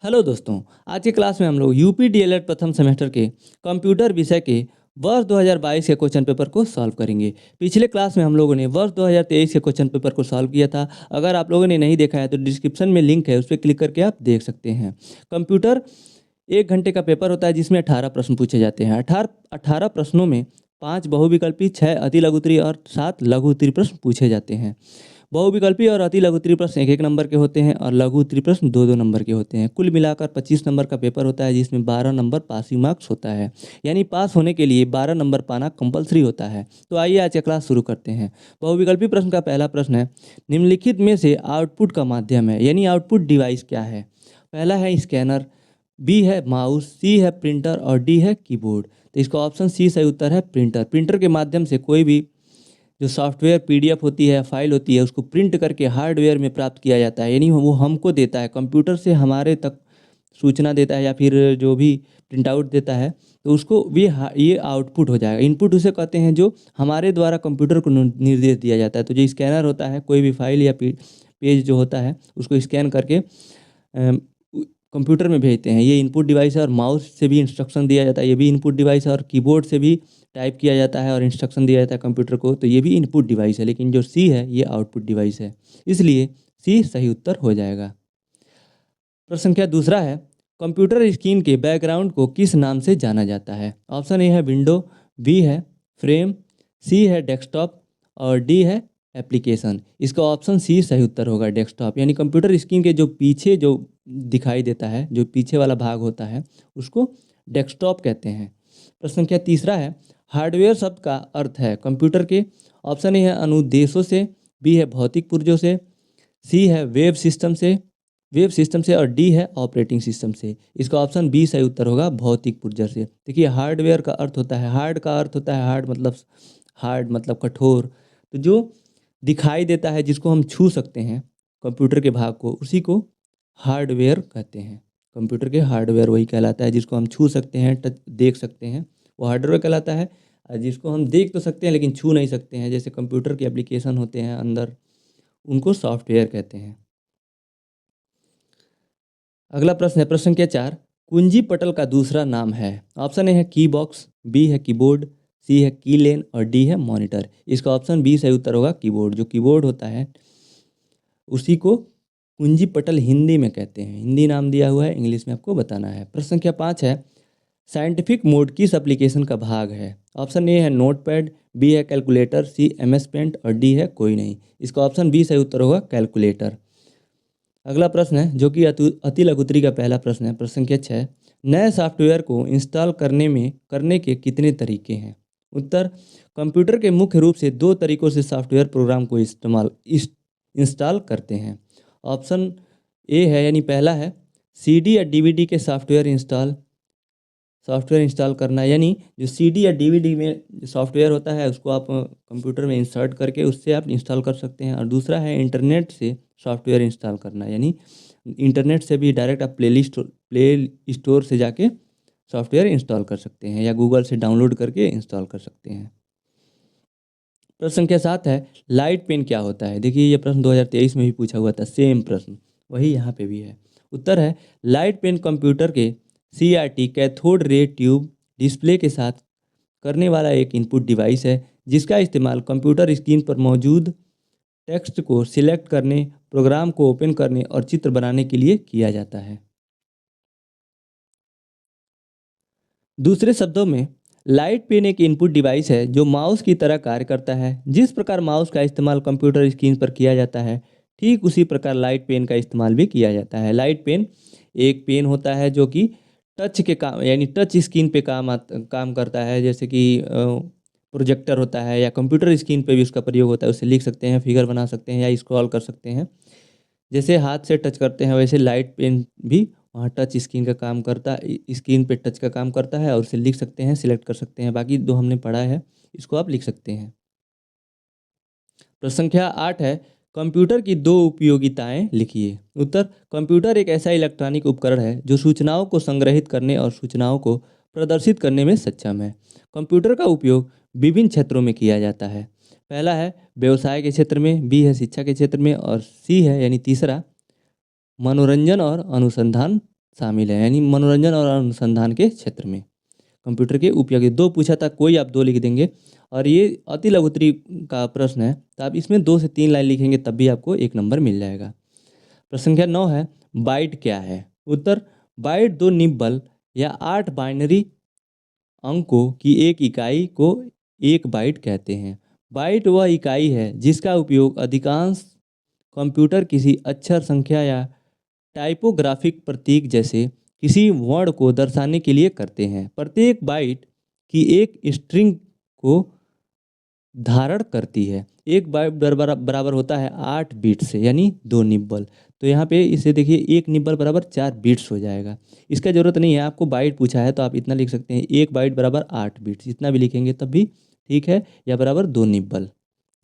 Hello दोस्तों। आज की क्लास में हम लोग यूपी डीएलएड प्रथम सेमेस्टर के कंप्यूटर विषय के वर्ष 2022 के क्वेश्चन पेपर को सॉल्व करेंगे। पिछले क्लास में हम लोगों ने वर्ष 2023 के क्वेश्चन पेपर को सॉल्व किया था। अगर आप लोगों ने नहीं देखा है तो डिस्क्रिप्शन में लिंक है, उस पर क्लिक करके आप देख सकते हैं। कंप्यूटर 1 घंटे का पेपर होता है जिसमें 18 प्रश्न पूछे जाते हैं। 18 प्रश्नों में 5 बहुविकल्पी, 6 अति लघु उत्तरीय और 7 लघु उत्तरीय प्रश्न पूछे जाते हैं। बहुविकल्पी और अति लघु उत्तरीय प्रश्न 1-1 नंबर के होते हैं और लघु उत्तरीय प्रश्न 2-2 नंबर के होते हैं। कुल मिलाकर 25 नंबर का पेपर होता है जिसमें 12 नंबर पासिंग मार्क्स होता है। यानी पास होने के लिए 12 नंबर पाना कंपलसरी होता है। तो आइए आज का क्लास शुरू करते हैं। बहुविकल्पी प्रश्न का पहला प्रश्न है, निम्नलिखित में से आउटपुट का माध्यम है यानी आउटपुट डिवाइस क्या है। पहला है स्कैनर, बी है माउस, सी है प्रिंटर और डी है कीबोर्ड। तो इसका ऑप्शन सी सही उत्तर है प्रिंटर। प्रिंटर के माध्यम से कोई भी जो सॉफ्टवेयर पीडीएफ होती है, फाइल होती है, उसको प्रिंट करके हार्डवेयर में प्राप्त किया जाता है। यानी वो हमको देता है, कंप्यूटर से हमारे तक सूचना देता है या फिर जो भी प्रिंट आउट देता है, तो उसको ये आउटपुट हो जाएगा। इनपुट उसे कहते हैं जो हमारे द्वारा कंप्यूटर को निर्देश दिया जाता है। तो जो स्कैनर होता है, कोई भी फाइल या पेज जो होता है उसको स्कैन करके कंप्यूटर में भेजते हैं, ये इनपुट डिवाइस है। और माउस से भी इंस्ट्रक्शन दिया जाता है, ये भी इनपुट डिवाइस है। और कीबोर्ड से भी टाइप किया जाता है और इंस्ट्रक्शन दिया जाता है कंप्यूटर को, तो ये भी इनपुट डिवाइस है। लेकिन जो सी है ये आउटपुट डिवाइस है, इसलिए सी सही उत्तर हो जाएगा। प्रश्न संख्या दूसरा है, कंप्यूटर स्क्रीन के बैकग्राउंड को किस नाम से जाना जाता है। ऑप्शन ए है विंडो, बी है फ्रेम, सी है डेस्कटॉप और डी है एप्लीकेशन। इसका ऑप्शन सी सही उत्तर होगा, डेस्कटॉप। यानी कंप्यूटर स्क्रीन के जो पीछे जो दिखाई देता है, जो पीछे वाला भाग होता है, उसको डेस्कटॉप कहते हैं। प्रश्न संख्या तीसरा है, हार्डवेयर शब्द का अर्थ है कंप्यूटर के। ऑप्शन ए है अनुदेशों से, बी है भौतिक पुर्जों से, सी है वेब सिस्टम से और डी है ऑपरेटिंग सिस्टम से। इसका ऑप्शन बी सही उत्तर होगा, भौतिक पुर्जा से। देखिए, हार्डवेयर का अर्थ होता है, हार्ड का अर्थ होता है हार्ड मतलब कठोर। तो जो दिखाई देता है, जिसको हम छू सकते हैं कंप्यूटर के भाग को, उसी को हार्डवेयर कहते हैं। कंप्यूटर के हार्डवेयर वही कहलाता है जिसको हम छू सकते हैं, टच देख सकते हैं, वो हार्डवेयर कहलाता है। और जिसको हम देख तो सकते हैं लेकिन छू नहीं सकते हैं, जैसे कंप्यूटर के एप्लीकेशन होते हैं अंदर, उनको सॉफ्टवेयर कहते हैं। अगला प्रश्न है प्रश्न संख्या 4, कुंजी पटल का दूसरा नाम है। ऑप्शन ए है की बॉक्स, बी है कीबोर्ड, सी है की लेन और डी है मॉनिटर। इसका ऑप्शन बी सही उत्तर होगा, कीबोर्ड। जो कीबोर्ड होता है उसी को कुंजी पटल हिंदी में कहते हैं। हिंदी नाम दिया हुआ है, इंग्लिश में आपको बताना है। प्रश्न संख्या 5 है, साइंटिफिक मोड किस एप्लीकेशन का भाग है। ऑप्शन ए है नोटपैड, बी है कैलकुलेटर, सी एमएस पेंट और डी है कोई नहीं। इसका ऑप्शन बी सही उत्तर होगा, कैलकुलेटर। अगला प्रश्न है जो कि अति लघु उत्तरीय का पहला प्रश्न है। प्रश्न संख्या 6, नए सॉफ्टवेयर को इंस्टॉल करने के कितने तरीके हैं। उत्तर, कंप्यूटर के मुख्य रूप से 2 तरीकों से सॉफ्टवेयर प्रोग्राम को इंस्टॉल करते हैं। ऑप्शन ए है यानी पहला है सीडी या डीवीडी के सॉफ्टवेयर इंस्टॉल करना। यानी जो सीडी या डीवीडी में सॉफ्टवेयर होता है उसको आप कंप्यूटर में इंसर्ट करके उससे आप इंस्टॉल कर सकते हैं। और दूसरा है इंटरनेट से सॉफ्टवेयर इंस्टॉल करना। यानी इंटरनेट से भी डायरेक्ट आप प्ले स्टोर से जाके सॉफ्टवेयर इंस्टॉल कर सकते हैं या गूगल से डाउनलोड करके इंस्टॉल कर सकते हैं। प्रश्न संख्या 7 है, लाइट पेन क्या होता है। देखिए, ये प्रश्न 2023 में भी पूछा हुआ था, सेम प्रश्न वही यहाँ पे भी है। उत्तर है, लाइट पेन कंप्यूटर के CRT cathode ray tube display के साथ करने वाला एक इनपुट डिवाइस है जिसका इस्तेमाल कंप्यूटर स्क्रीन पर मौजूद टेक्स्ट को सिलेक्ट करने, प्रोग्राम को ओपन करने और चित्र बनाने के लिए किया जाता है। दूसरे शब्दों में, लाइट पेन एक इनपुट डिवाइस है जो माउस की तरह कार्य करता है। जिस प्रकार माउस का इस्तेमाल कंप्यूटर स्क्रीन पर किया जाता है, ठीक उसी प्रकार लाइट पेन का इस्तेमाल भी किया जाता है। लाइट पेन एक पेन होता है जो कि टच के काम यानी टच स्क्रीन पे काम करता है। जैसे कि प्रोजेक्टर होता है या कंप्यूटर स्क्रीन पे भी उसका प्रयोग होता है। उससे लिख सकते हैं, फिगर बना सकते हैं या स्क्रॉल कर सकते हैं। जैसे हाथ से टच करते हैं वैसे लाइट पेन भी वहाँ टच स्क्रीन का काम करता है, स्क्रीन पे टच का काम करता है और उसे लिख सकते हैं, सिलेक्ट कर सकते हैं। बाकी दो हमने पढ़ा है, इसको आप लिख सकते हैं। प्रश्न संख्या 8 है, कंप्यूटर की 2 उपयोगिताएं लिखिए। उत्तर, कंप्यूटर एक ऐसा इलेक्ट्रॉनिक उपकरण है जो सूचनाओं को संग्रहित करने और सूचनाओं को प्रदर्शित करने में सक्षम है। कंप्यूटर का उपयोग विभिन्न क्षेत्रों में किया जाता है। पहला है व्यवसाय के क्षेत्र में, बी है शिक्षा के क्षेत्र में और सी है यानी तीसरा मनोरंजन और अनुसंधान शामिल है, यानी मनोरंजन और अनुसंधान के क्षेत्र में कंप्यूटर के उपयोग। दो पूछा था, कोई आप दो लिख देंगे, और ये अति लघु उत्तरीय का प्रश्न है, तो आप इसमें 2 से 3 लाइन लिखेंगे तब भी आपको 1 नंबर मिल जाएगा। प्रश्न संख्या 9 है, बाइट क्या है? उत्तर, बाइट 2 निब्बल या 8 बाइनरी अंकों की एक इकाई को एक बाइट कहते हैं। बाइट वह इकाई है जिसका उपयोग अधिकांश कंप्यूटर किसी अक्षर, संख्या या टाइपोग्राफिक प्रतीक जैसे किसी वर्ण को दर्शाने के लिए करते हैं। प्रत्येक बाइट की एक स्ट्रिंग को धारण करती है। एक बाइट बराबर होता है 8 बीट से, यानी 2 निब्बल। तो यहाँ पे इसे देखिए, 1 निब्बल बराबर 4 बीट्स हो जाएगा। इसका ज़रूरत नहीं है, आपको बाइट पूछा है तो आप इतना लिख सकते हैं, 1 बाइट बराबर 8 बीट्स, इतना भी लिखेंगे तब भी ठीक है, या बराबर 2 निब्बल,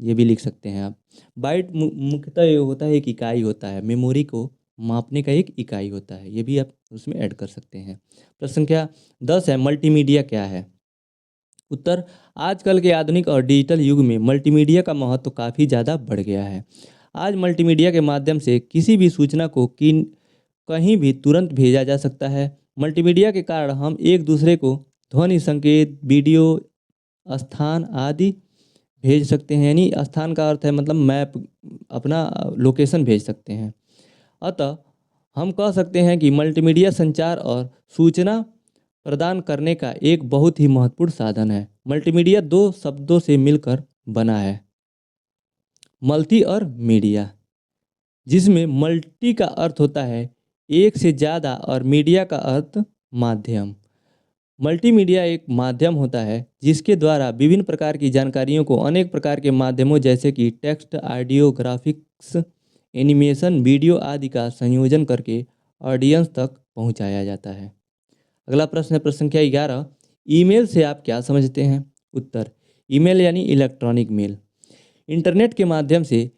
ये भी लिख सकते हैं आप। बाइट मुख्यतः ये होता है, एक इकाई होता है, मेमोरी को मापने का एक इकाई होता है, ये भी आप उसमें ऐड कर सकते हैं। प्रश्न संख्या 10 है, मल्टीमीडिया क्या है? उत्तर, आजकल के आधुनिक और डिजिटल युग में मल्टीमीडिया का महत्व काफ़ी ज़्यादा बढ़ गया है। आज मल्टीमीडिया के माध्यम से किसी भी सूचना को कहीं भी तुरंत भेजा जा सकता है। मल्टीमीडिया के कारण हम एक दूसरे को ध्वनि संकेत, वीडियो, स्थान आदि भेज सकते हैं, यानी स्थान का अर्थ है मतलब मैप, अपना लोकेशन भेज सकते हैं। अतः हम कह सकते हैं कि मल्टीमीडिया संचार और सूचना प्रदान करने का एक बहुत ही महत्वपूर्ण साधन है। मल्टीमीडिया 2 शब्दों से मिलकर बना है, मल्टी और मीडिया, जिसमें मल्टी का अर्थ होता है एक से ज़्यादा और मीडिया का अर्थ माध्यम। मल्टीमीडिया एक माध्यम होता है जिसके द्वारा विभिन्न प्रकार की जानकारियों को अनेक प्रकार के माध्यमों जैसे कि text, audio, graphics, animation, video आदि का संयोजन करके ऑडियंस तक पहुंचाया जाता है। अगला प्रश्न है, प्रश्न संख्या 11, ईमेल से आप क्या समझते हैं? उत्तर, ईमेल यानी इलेक्ट्रॉनिक मेल, इंटरनेट के माध्यम से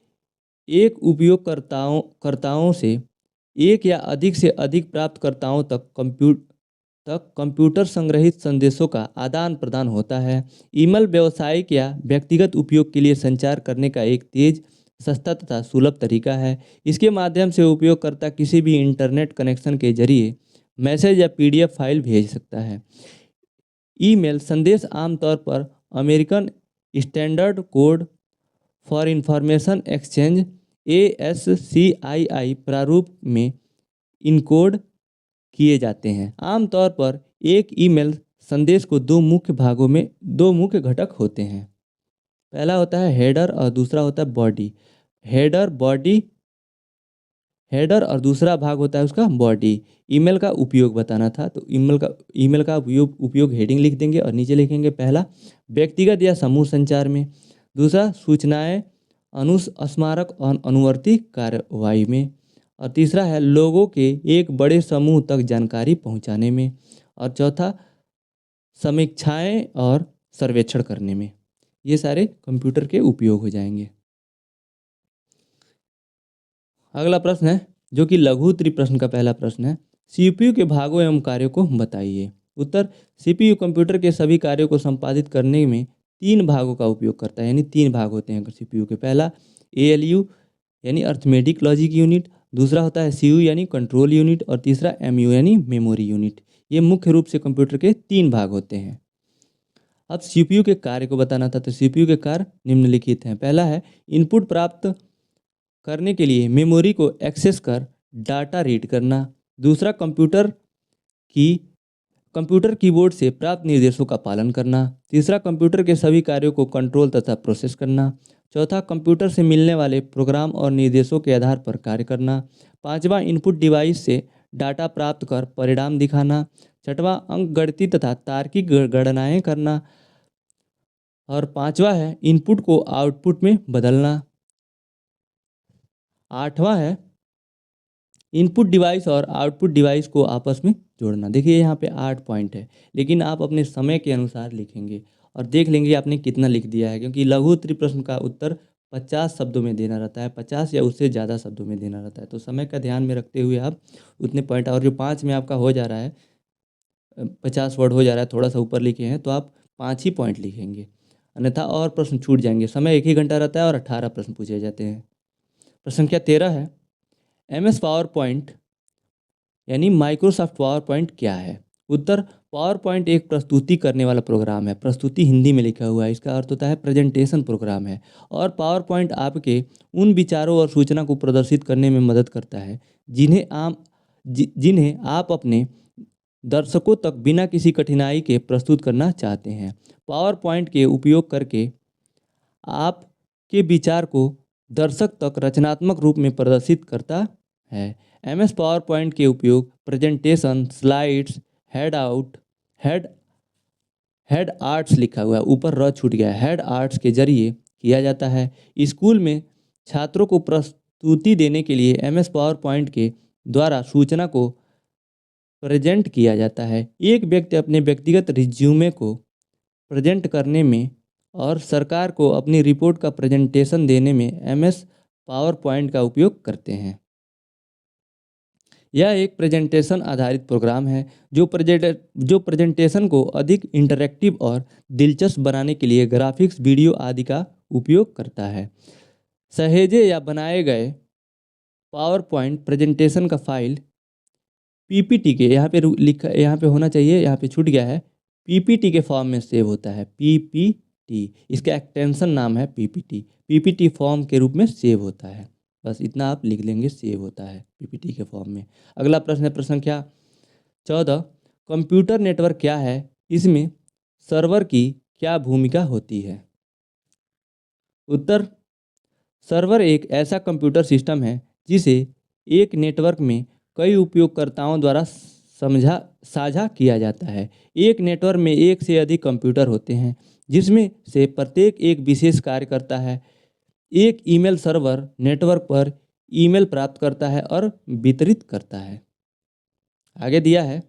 एक उपयोगकर्ताओं करताओं से एक या अधिक से अधिक प्राप्तकर्ताओं तक कंप्यूटर संग्रहित संदेशों का आदान प्रदान होता है। ईमेल व्यावसायिक या व्यक्तिगत उपयोग के लिए संचार करने का एक तेज, सस्ता तथा सुलभ तरीका है। इसके माध्यम से उपयोगकर्ता किसी भी इंटरनेट कनेक्शन के जरिए मैसेज या पीडीएफ फाइल भेज सकता है। ईमेल संदेश आमतौर पर American standard code for information exchange ASCII प्रारूप में इनकोड किए जाते हैं। आमतौर पर एक ईमेल संदेश को दो मुख्य घटक होते हैं। पहला होता है हेडर और दूसरा होता है बॉडी। हेडर और दूसरा भाग होता है उसका बॉडी। ईमेल का उपयोग बताना था, तो ईमेल का उपयोग हेडिंग लिख देंगे और नीचे लिखेंगे, पहला व्यक्तिगत या समूह संचार में, दूसरा सूचनाएं स्मारक और अनुवर्ती कार्रवाई में, और तीसरा है लोगों के एक बड़े समूह तक जानकारी पहुंचाने में, और चौथा समीक्षाएं और सर्वेक्षण करने में। ये सारे कंप्यूटर के उपयोग हो जाएंगे। अगला प्रश्न है जो कि लघु उत्तरीय प्रश्न का पहला प्रश्न है, सीपीयू के भागों एवं कार्यों को बताइए। उत्तर, सीपीयू कंप्यूटर के सभी कार्यों को संपादित करने में 3 भागों का उपयोग करता है, यानी 3 भाग होते हैं सीपीयू के। पहला ALU यानी अर्थमेटिक लॉजिक यूनिट, दूसरा होता है CU यानी कंट्रोल यूनिट, और तीसरा MU यानी मेमोरी यूनिट। ये मुख्य रूप से कंप्यूटर के 3 भाग होते हैं। अब सीपीयू के कार्य को बताना था, तो सीपीयू के कार्य निम्नलिखित हैं। पहला है इनपुट प्राप्त करने के लिए मेमोरी को एक्सेस कर डाटा रीड करना, दूसरा कंप्यूटर कीबोर्ड से प्राप्त निर्देशों का पालन करना, तीसरा कंप्यूटर के सभी कार्यों को कंट्रोल तथा प्रोसेस करना, चौथा कंप्यूटर से मिलने वाले प्रोग्राम और निर्देशों के आधार पर कार्य करना, पांचवा इनपुट डिवाइस से डाटा प्राप्त कर परिणाम दिखाना, छठवां अंकगणितीय तथा तार्किक गणनाएं करना, और पांचवा है इनपुट को आउटपुट में बदलना, आठवां है इनपुट डिवाइस और आउटपुट डिवाइस को आपस में जोड़ना। देखिए यहाँ पे 8 पॉइंट है, लेकिन आप अपने समय के अनुसार लिखेंगे और देख लेंगे आपने कितना लिख दिया है, क्योंकि लघु उत्तरीय प्रश्न का उत्तर 50 शब्दों में देना रहता है, 50 या उससे ज़्यादा शब्दों में देना रहता है। तो समय का ध्यान में रखते हुए आप उतने पॉइंट, और जो 5 में आपका हो जा रहा है, 50 वर्ड हो जा रहा है, थोड़ा सा ऊपर लिखे हैं तो आप 5 ही पॉइंट लिखेंगे, अन्यथा और प्रश्न छूट जाएंगे। समय 1 ही घंटा रहता है और 18 प्रश्न पूछे जाते हैं। प्रश्न संख्या 13 है, MS पावर पॉइंट यानी माइक्रोसॉफ्ट पावर पॉइंट क्या है? उत्तर, पावर पॉइंट एक प्रस्तुति करने वाला प्रोग्राम है। प्रस्तुति हिंदी में लिखा हुआ है, इसका अर्थ होता है प्रेजेंटेशन प्रोग्राम है। और पावर पॉइंट आपके उन विचारों और सूचना को प्रदर्शित करने में मदद करता है जिन्हें आप अपने दर्शकों तक बिना किसी कठिनाई के प्रस्तुत करना चाहते हैं। पावर पॉइंट के उपयोग करके आपके विचार को दर्शक तक रचनात्मक रूप में प्रदर्शित करता है। एमएस पावर पॉइंट के उपयोग presentation, slides, head out head head arts लिखा हुआ है, ऊपर र छूट गया है, हेड आर्ट्स के जरिए किया जाता है। स्कूल में छात्रों को प्रस्तुति देने के लिए एमएस पावर पॉइंट के द्वारा सूचना को प्रेजेंट किया जाता है। एक व्यक्ति अपने व्यक्तिगत रिज्यूमे को प्रेजेंट करने में और सरकार को अपनी रिपोर्ट का प्रेजेंटेशन देने में एमएस पावर पॉइंट का उपयोग करते हैं। यह एक प्रेजेंटेशन आधारित प्रोग्राम है जो प्रेजेंटेशन को अधिक इंटरैक्टिव और दिलचस्प बनाने के लिए ग्राफिक्स, वीडियो आदि का उपयोग करता है। सहेजे या बनाए गए पावर पॉइंट प्रेजेंटेशन का फाइल पीपीटी के यहाँ पे होना चाहिए, यहाँ पे छूट गया है, पीपीटी के फॉर्म में सेव होता है। पीपीटी, इसका एक्सटेंशन नाम है पीपीटी। पीपीटी फॉर्म के रूप में सेव होता है। बस इतना आप लिख लेंगे, सेव होता है पीपीटी के फॉर्म में। अगला प्रश्न है प्रश्न संख्या 14। कंप्यूटर नेटवर्क क्या है? इसमें सर्वर की क्या भूमिका होती है? उत्तर, सर्वर एक ऐसा कंप्यूटर सिस्टम है जिसे एक नेटवर्क में कई उपयोगकर्ताओं द्वारा साझा किया जाता है। एक नेटवर्क में एक से अधिक कंप्यूटर होते हैं जिसमें से प्रत्येक एक विशेष कार्य करता है। एक ईमेल सर्वर नेटवर्क पर ईमेल प्राप्त करता है और वितरित करता है। आगे दिया है,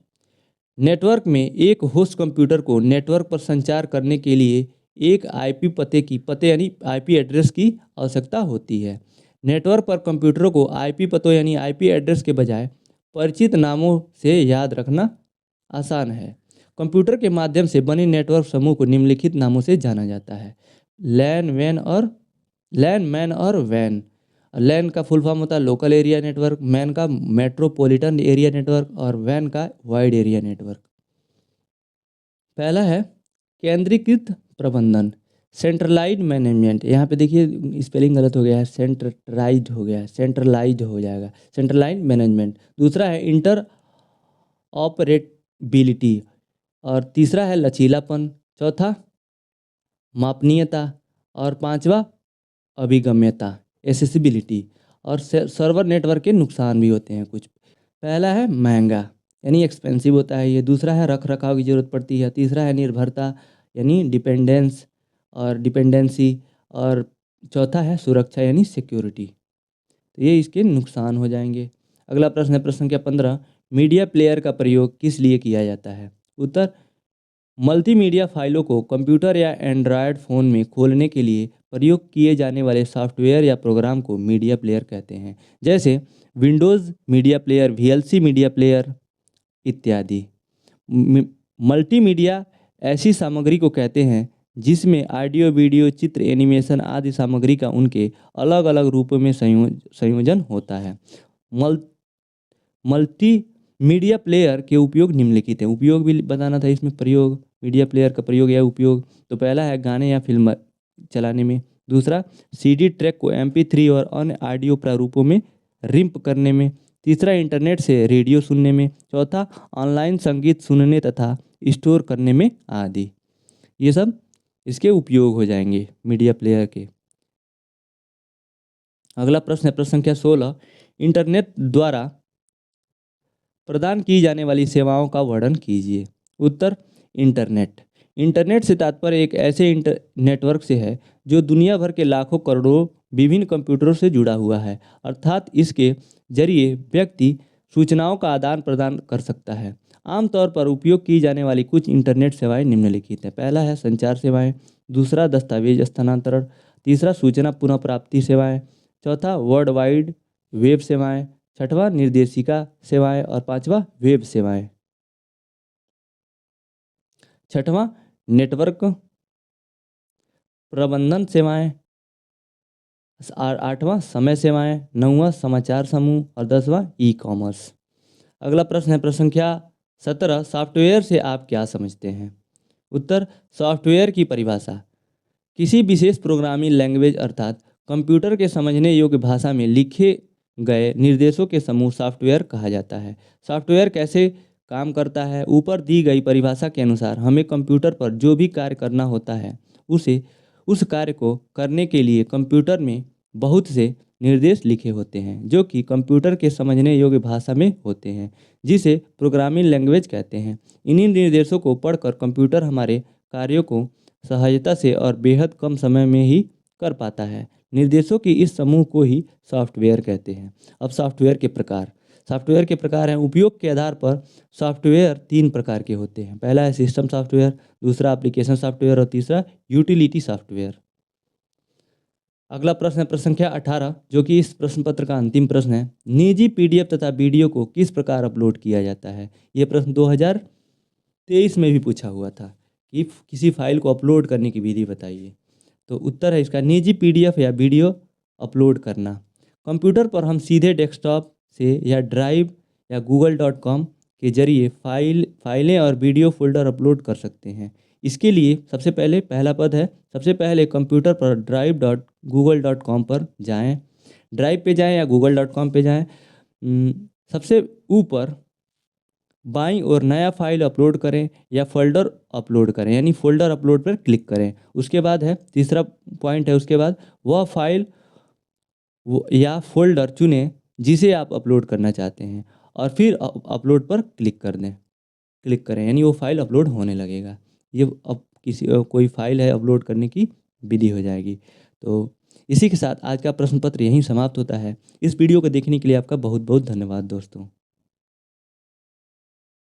नेटवर्क में एक होस्ट कंप्यूटर को नेटवर्क पर संचार करने के लिए एक आईपी पते यानी आईपी एड्रेस की आवश्यकता होती है। नेटवर्क पर कंप्यूटरों को आईपी पतों यानी आईपी एड्रेस के बजाय परिचित नामों से याद रखना आसान है। कंप्यूटर के माध्यम से बने नेटवर्क समूह को निम्नलिखित नामों से जाना जाता है: लैन, मैन और वैन। लैन का फुल फॉर्म होता है लोकल एरिया नेटवर्क, मैन का मेट्रोपॉलिटन एरिया नेटवर्क और वैन का वाइड एरिया नेटवर्क। पहला है केंद्रीकृत प्रबंधन, सेंट्रलाइज्ड मैनेजमेंट। यहाँ पे देखिए स्पेलिंग गलत हो गया है, सेंट्रलाइज्ड हो गया है, सेंट्रलाइज्ड हो जाएगा, सेंट्रलाइज्ड मैनेजमेंट। दूसरा है इंटर ऑपरेबिलिटी और तीसरा है लचीलापन, चौथा मापनीयता और पांचवा अभिगम्यता, एसेसिबिलिटी। और सर्वर नेटवर्क के नुकसान भी होते हैं कुछ। पहला है महंगा यानी एक्सपेंसिव होता है ये, दूसरा है रख रखाव की ज़रूरत पड़ती है, तीसरा है निर्भरता यानी डिपेंडेंसी, और चौथा है सुरक्षा यानी सिक्योरिटी। तो ये इसके नुकसान हो जाएंगे। अगला प्रश्न है प्रश्न संख्या 15। मीडिया प्लेयर का प्रयोग किस लिए किया जाता है? उत्तर, मल्टीमीडिया फाइलों को कंप्यूटर या एंड्रॉयड फ़ोन में खोलने के लिए प्रयोग किए जाने वाले सॉफ्टवेयर या प्रोग्राम को मीडिया प्लेयर कहते हैं, जैसे Windows media player, VLC media player इत्यादि। मल्टीमीडिया ऐसी सामग्री को कहते हैं जिसमें ऑडियो, वीडियो, चित्र, एनिमेशन आदि सामग्री का उनके अलग अलग रूपों में संयोजन होता है। मल्टी मीडिया प्लेयर के उपयोग निम्नलिखित हैं। उपयोग भी बताना था इसमें, प्रयोग मीडिया प्लेयर का प्रयोग या उपयोग। तो पहला है गाने या फिल्म चलाने में, दूसरा सीडी ट्रैक को MP3 और अन्य ऑडियो प्रारूपों में रिंप करने में, तीसरा इंटरनेट से रेडियो सुनने में, चौथा ऑनलाइन संगीत सुनने तथा स्टोर करने में आदि। ये सब इसके उपयोग हो जाएंगे मीडिया प्लेयर के। अगला प्रश्न है प्रश्न संख्या 16। इंटरनेट द्वारा प्रदान की जाने वाली सेवाओं का वर्णन कीजिए। उत्तर, इंटरनेट से तात्पर्य एक ऐसे नेटवर्क से है जो दुनिया भर के लाखों करोड़ों विभिन्न कंप्यूटरों से जुड़ा हुआ है, अर्थात इसके जरिए व्यक्ति सूचनाओं का आदान प्रदान कर सकता है। आमतौर पर उपयोग की जाने वाली कुछ इंटरनेट सेवाएं निम्नलिखित हैं। पहला है संचार सेवाएं, दूसरा दस्तावेज स्थानांतरण, तीसरा सूचना पुनः प्राप्ति सेवाएं, चौथा वर्ल्ड वाइड वेब सेवाएं, छठवां निर्देशिका सेवाएं और पांचवा वेब सेवाएं। छठवां नेटवर्क प्रबंधन सेवाएं, आठवां समय सेवाएं, नौवां समाचार समूह और 10वां ई कॉमर्स। अगला प्रश्न है प्रश्न संख्या 17, सॉफ्टवेयर से आप क्या समझते हैं? उत्तर, सॉफ्टवेयर की परिभाषा किसी विशेष प्रोग्रामिंग लैंग्वेज अर्थात कंप्यूटर के समझने योग्य भाषा में लिखे गए निर्देशों के समूह सॉफ्टवेयर कहा जाता है। सॉफ्टवेयर कैसे काम करता है? ऊपर दी गई परिभाषा के अनुसार हमें कंप्यूटर पर जो भी कार्य करना होता है उस कार्य को करने के लिए कंप्यूटर में बहुत से निर्देश लिखे होते हैं जो कि कंप्यूटर के समझने योग्य भाषा में होते हैं, जिसे प्रोग्रामिंग लैंग्वेज कहते हैं। इन्हीं निर्देशों को पढ़कर कंप्यूटर हमारे कार्यों को सहजता से और बेहद कम समय में ही कर पाता है। निर्देशों की इस समूह को ही सॉफ्टवेयर कहते हैं। अब सॉफ्टवेयर के प्रकार हैं। उपयोग के आधार पर सॉफ्टवेयर 3 प्रकार के होते हैं। पहला है सिस्टम सॉफ्टवेयर, दूसरा एप्लीकेशन सॉफ्टवेयर और तीसरा यूटिलिटी सॉफ्टवेयर। अगला प्रश्न है प्रश्न संख्या 18, जो कि इस प्रश्न पत्र का अंतिम प्रश्न है। निजी पीडीएफ तथा वीडियो को किस प्रकार अपलोड किया जाता है? ये प्रश्न 2023 में भी पूछा हुआ था कि किसी फाइल को अपलोड करने की विधि बताइए। तो उत्तर है इसका निजी पीडीएफ या वीडियो अपलोड करना। कंप्यूटर पर हम सीधे डेस्कटॉप से या ड्राइव या google.com के जरिए फाइलें और वीडियो फोल्डर अपलोड कर सकते हैं। इसके लिए सबसे पहले कंप्यूटर पर drive.google.com पर जाएं, ड्राइव पे जाएं या google.com पे जाएं। सबसे ऊपर बाईं ओर नया फाइल अपलोड करें या फोल्डर अपलोड करें, यानी फोल्डर अपलोड पर क्लिक करें। उसके बाद है तीसरा पॉइंट है, उसके बाद वह फाइल या फोल्डर चुनें जिसे आप अपलोड करना चाहते हैं और फिर अपलोड पर क्लिक करें, यानी वो फाइल अपलोड होने लगेगा। ये अब कोई फाइल है अपलोड करने की विधि हो जाएगी। तो इसी के साथ आज का प्रश्न पत्र यहीं समाप्त होता है। इस वीडियो को देखने के लिए आपका बहुत बहुत धन्यवाद दोस्तों।